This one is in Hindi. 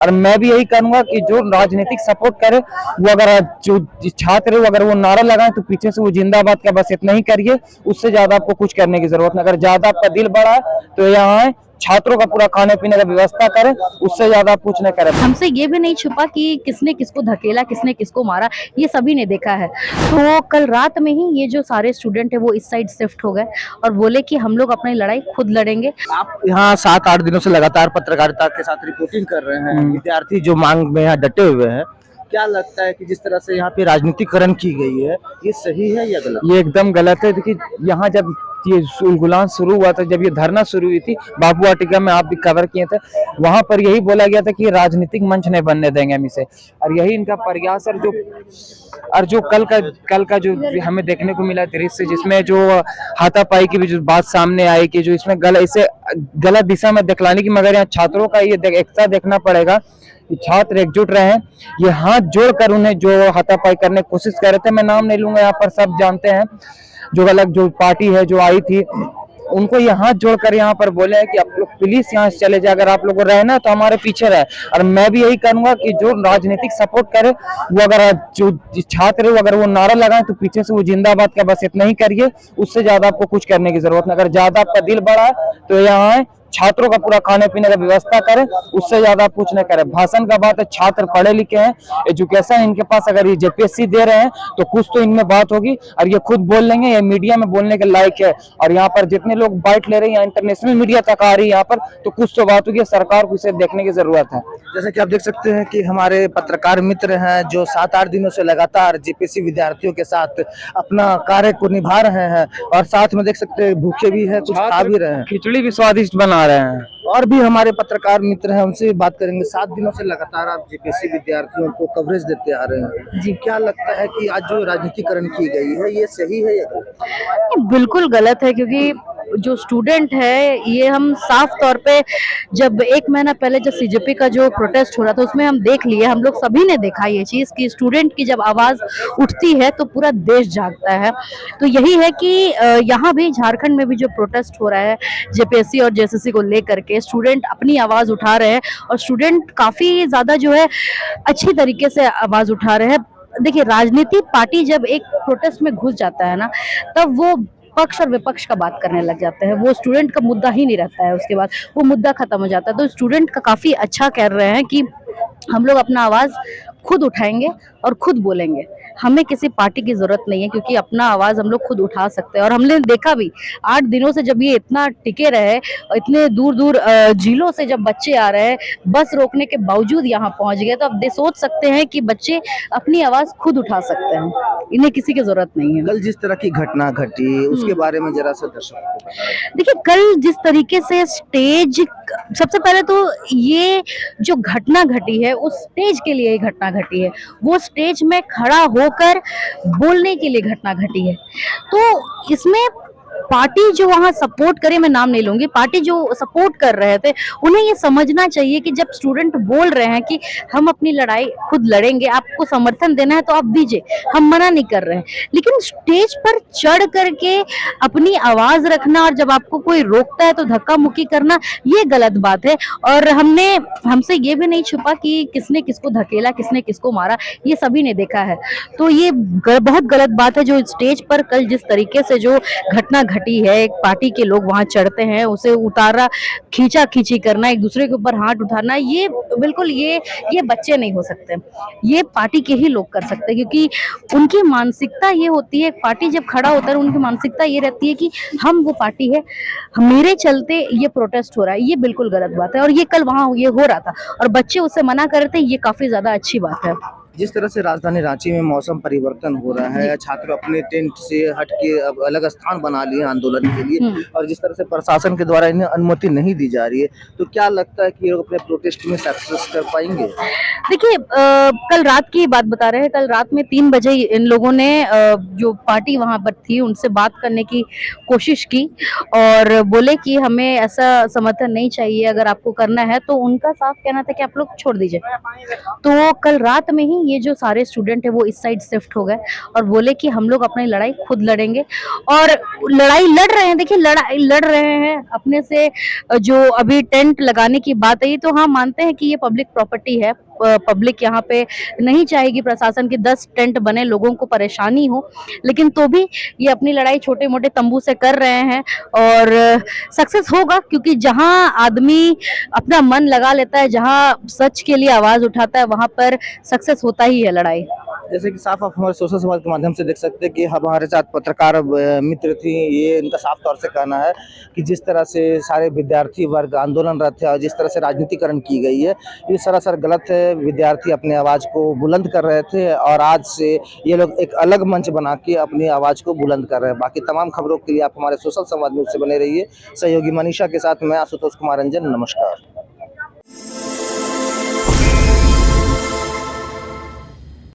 और मैं भी यही करूंगा कि जो राजनीतिक सपोर्ट करे वो, अगर जो छात्र है अगर वो नारा लगाए तो पीछे से वो जिंदाबाद का बस इतना ही करिए, उससे ज्यादा आपको कुछ करने की जरूरत नहीं। अगर ज्यादा आपका दिल बड़ा है तो यहाँ आए, छात्रों का पूरा खाने पीने का व्यवस्था करें, उससे ज्यादा आप कुछ नहीं करें। हमसे ये भी नहीं छुपा कि किसने किसको धकेला, किसने किसको मारा, ये सभी ने देखा है। तो कल रात में ही ये जो सारे स्टूडेंट है वो इस साइड शिफ्ट हो गए और बोले कि हम लोग अपनी लड़ाई खुद लड़ेंगे। आप यहाँ 7-8 दिनों से लगातार पत्रकारिता के साथ रिपोर्टिंग कर रहे हैं, विद्यार्थी जो मांग में यहाँ डटे हुए हैं, क्या लगता है कि जिस तरह से यहाँ पे राजनीतिकरण की गई है, ये सही है या गलत? ये एकदम गलत है। देखिए, यहाँ जब ये उलगुलान शुरू हुआ था, जब ये धरना शुरू हुई थी बाबू वाटिका में, आप भी कवर किए थे, वहां पर यही बोला गया था कि राजनीतिक मंच नहीं बनने देंगे हम इसे। और यही इनका प्रयास है। जो कल का जो हमें देखने को मिला दृश्य, जिसमें जो हाथापाई की भी जो बात सामने आई कि जो इसमें इसे गलत दिशा में दिखलाने की, मगर यहाँ छात्रों का ये एकता देखना पड़ेगा कि छात्र एकजुट रहे हैं। ये हाथ जोड़कर उन्हें जो हाथापाई करने की कोशिश कर रहे थे, मैं नाम नहीं लूंगा, यहाँ पर सब जानते हैं, जो अलग जो पार्टी है जो आई थी, उनको ये हाथ जोड़कर यहाँ पर बोले हैं कि आप लोग प्लीज यहाँ से चले जाए, अगर आप लोगों को रहना तो हमारे पीछे रहे। और मैं भी यही करूंगा कि जो राजनीतिक सपोर्ट करे वो, अगर जो छात्र है अगर वो नारा लगाए तो पीछे से वो जिंदाबाद का बस इतना ही करिए, उससे ज्यादा आपको कुछ करने की जरूरत नहीं। अगर ज्यादा आपका दिल बड़ा है तो यहाँ आए, छात्रों का पूरा खाने पीने का व्यवस्था करें, उससे ज्यादा आप कुछ नहीं करें। भाषण का बात है, छात्र पढ़े लिखे हैं, एजुकेशन इनके पास, अगर ये जेपीएससी दे रहे हैं तो कुछ तो इनमें बात होगी और ये खुद बोल लेंगे, ये मीडिया में बोलने के लायक है। और यहाँ पर जितने लोग बाइट ले रहे हैं, इंटरनेशनल मीडिया तक आ रही है यहाँ पर, तो कुछ तो बात होगी, सरकार को इसे देखने की जरूरत है। जैसे कि आप देख सकते हैं कि हमारे पत्रकार मित्र हैं जो 7-8 दिनों से लगातार जेपीएससी विद्यार्थियों के साथ अपना कार्य को निभा रहे हैं, और साथ में देख सकते हैं भूखे भी हैं, कुछ खा भी रहे हैं, खिचड़ी भी स्वादिष्ट बना रहे हैं। और भी हमारे पत्रकार मित्र हैं, उनसे भी बात करेंगे। 7 दिनों से लगातार आप जेपीएससी विद्यार्थियों को कवरेज देते आ रहे हैं जी, क्या लगता है कि आज जो राजनीतिकरण की गई है ये सही है या गलत? बिल्कुल गलत है, क्योंकि जो स्टूडेंट है ये हम साफ तौर पे, जब 1 महीना पहले जब सीजेपी का जो प्रोटेस्ट हो रहा था उसमें हम देख लिए, हम लोग सभी ने देखा ये चीज कि स्टूडेंट की जब आवाज उठती है तो पूरा देश जागता है। तो यही है कि यहाँ भी झारखंड में भी जो प्रोटेस्ट हो रहा है जेपीएससी और जेएसएससी को लेकर के, स्टूडेंट अपनी आवाज उठा रहे हैं और स्टूडेंट काफी ज्यादा जो है अच्छी तरीके से आवाज उठा रहे हैं। देखिए, राजनीति पार्टी जब एक प्रोटेस्ट में घुस जाता है ना, तब वो पक्ष और विपक्ष का बात करने लग जाते हैं, वो स्टूडेंट का मुद्दा ही नहीं रहता है, उसके बाद वो मुद्दा खत्म हो जाता है। तो स्टूडेंट का काफी अच्छा कर रहे हैं कि हम लोग अपना आवाज खुद उठाएंगे और खुद बोलेंगे, हमें किसी पार्टी की जरूरत नहीं है, क्योंकि अपना आवाज हम लोग खुद उठा सकते हैं। और हमने देखा भी 8 दिनों से जब ये इतना टिके रहे, इतने दूर दूर जिलों से जब बच्चे आ रहे हैं, बस रोकने के बावजूद यहाँ पहुंच गए, तो अब सोच सकते हैं कि बच्चे अपनी आवाज खुद उठा सकते हैं, इन्हें किसी की जरूरत नहीं है। कल जिस तरह की घटना घटी उसके बारे में जरा सा दर्शकों को बताएं। देखिए, कल जिस तरीके से स्टेज, सबसे पहले तो ये जो घटना घटी है उस स्टेज के लिए ही घटना घटी है, वो स्टेज में खड़ा होकर बोलने के लिए घटना घटी है। तो इसमें पार्टी जो वहां सपोर्ट करे, मैं नाम नहीं लूंगी, पार्टी जो सपोर्ट कर रहे थे उन्हें ये समझना चाहिए कि जब स्टूडेंट बोल रहे हैं कि हम अपनी लड़ाई खुद लड़ेंगे, आपको समर्थन देना है तो आप दीजिए, हम मना नहीं कर रहे हैं, लेकिन स्टेज पर चढ़ करके अपनी आवाज रखना और जब आपको कोई रोकता है तो धक्का मुक्की करना, ये गलत बात है। और हमसे ये भी नहीं छुपा कि किसने किसको धकेला, किसने किसको मारा, ये सभी ने देखा है। तो ये बहुत गलत बात है जो स्टेज पर कल जिस तरीके से जो घटना घटी है, एक पार्टी के लोग वहां चढ़ते हैं, उसे उतारा, खींचा खींची करना, एक दूसरे के ऊपर हाथ उठाना, ये बिल्कुल ये बच्चे नहीं हो सकते, ये पार्टी के ही लोग कर सकते हैं, क्योंकि उनकी मानसिकता ये होती है, पार्टी जब खड़ा होता है उनकी मानसिकता ये रहती है कि हम वो पार्टी है, मेरे चलते ये प्रोटेस्ट हो रहा है, ये बिल्कुल गलत बात है। और ये कल वहां ये हो रहा था और बच्चे उससे मना कर रहे थे, ये काफी ज्यादा अच्छी बात है। जिस तरह से राजधानी रांची में मौसम परिवर्तन हो रहा है, छात्र अपने टेंट से हट के अब अलग स्थान बना लिए आंदोलन के लिए, और जिस तरह से प्रशासन के द्वारा इन्हें अनुमति नहीं दी जा रही है, तो क्या लगता है कि ये लोग अपने प्रोटेस्ट में सक्सेस कर पाएंगे? देखिए, कल रात की बात बता रहे हैं, कल रात में 3 बजे इन लोगों ने जो पार्टी वहां पर थी उनसे बात करने की कोशिश की और बोले कि हमें ऐसा समर्थन नहीं चाहिए, अगर आपको करना है तो उनका साफ कहना था कि आप लोग छोड़ दीजिए। तो कल रात में ही ये जो सारे स्टूडेंट है वो इस साइड शिफ्ट हो गए और बोले कि हम लोग अपनी लड़ाई खुद लड़ेंगे। और लड़ाई लड़ रहे हैं, देखिए लड़ाई लड़ रहे हैं अपने से। जो अभी टेंट लगाने की बात है, तो हाँ मानते हैं कि ये पब्लिक प्रॉपर्टी है, पब्लिक यहाँ पे नहीं चाहेगी प्रशासन के 10 टेंट बने, लोगों को परेशानी हो, लेकिन तो भी ये अपनी लड़ाई छोटे मोटे तंबू से कर रहे हैं और सक्सेस होगा, क्योंकि जहां आदमी अपना मन लगा लेता है, जहां सच के लिए आवाज उठाता है, वहां पर सक्सेस होता ही है लड़ाई। जैसे कि साफ आप हमारे सोशल समाज के माध्यम से देख सकते हैं कि हमारे साथ पत्रकार मित्र थी, ये इनका साफ तौर से कहना है कि जिस तरह से सारे विद्यार्थी वर्ग आंदोलनरत है और जिस तरह से राजनीतिकरण की गई है, ये सरासर गलत है। विद्यार्थी अपने आवाज़ को बुलंद कर रहे थे और आज से ये लोग एक अलग मंच बना के अपनी आवाज़ को बुलंद कर रहे हैं। बाकी तमाम खबरों के लिए आप हमारे सोशल समाज न्यूज़ से बने रहिए। सहयोगी मनीषा के साथ मैं आशुतोष कुमार रंजन, नमस्कार।